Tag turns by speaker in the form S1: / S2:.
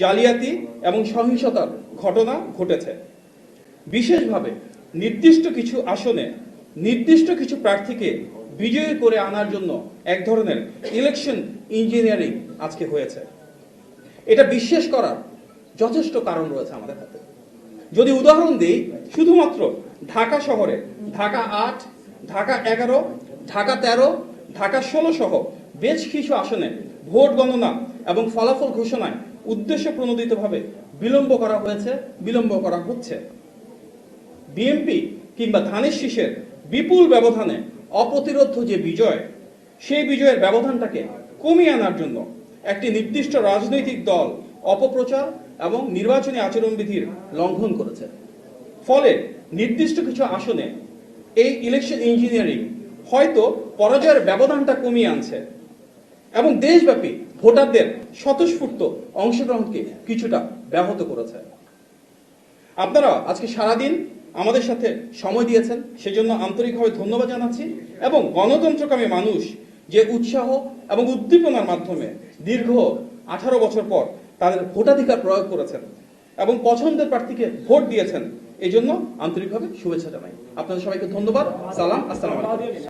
S1: জালিয়াতি এবং সহিংসতার ঘটনা ঘটেছে। বিশেষভাবে নির্দিষ্ট কিছু আসনে নির্দিষ্ট কিছু প্রার্থীকে বিজয়ী করে আনার জন্য এক ধরনের ইলেকশন ইঞ্জিনিয়ারিং আজকে হয়েছে। এটা বিশ্বাস করার যথেষ্ট কারণ রয়েছে আমাদের হাতে। যদি উদাহরণ দিই, শুধুমাত্র ঢাকা শহরে ঢাকা ৮, ঢাকা ১১, ঢাকা ১৩, ঢাকা ১৬ সহ বেশ কিছু আসনে ভোট গণনা এবং ফলাফল ঘোষণায় উদ্দেশ্য প্রণোদিতভাবে বিলম্ব করা হয়েছে, বিলম্ব করা হচ্ছে। বিএনপি কিংবা ধানের শীষের বিপুল ব্যবধানে অপ্রতিরোধ্য যে বিজয়, সেই বিজয়ের ব্যবধানটাকে কমিয়ে আনার জন্য একটি নির্দিষ্ট রাজনৈতিক দল অপপ্রচার এবং নির্বাচনী আচরণবিধির লঙ্ঘন করেছে। ফলে নির্দিষ্ট কিছু আসনে এই ইলেকশন ইঞ্জিনিয়ারিং হয়তো পরাজয়ের ব্যবধানটা কমিয়ে আনছে এবং দেশব্যাপী ভোটারদের স্বতঃস্ফূর্ত অংশগ্রহণকে কিছুটা ব্যাহত করেছে। আপনারা আজকে সারাদিন আমাদের সাথে সময় দিয়েছেন, সেজন্য আন্তরিকভাবে ধন্যবাদ জানাচ্ছি। এবং গণতন্ত্রকামী মানুষ যে উৎসাহ এবং উদ্দীপনার মাধ্যমে দীর্ঘ 18 বছর পর তাদের ভোটাধিকার প্রয়োগ করেছেন এবং পছন্দের প্রার্থীকে ভোট দিয়েছেন, এই জন্য আন্তরিকভাবে শুভেচ্ছা জানাই। আপনাদের সবাইকে ধন্যবাদ। সালাম, আসসালামু আলাইকুম।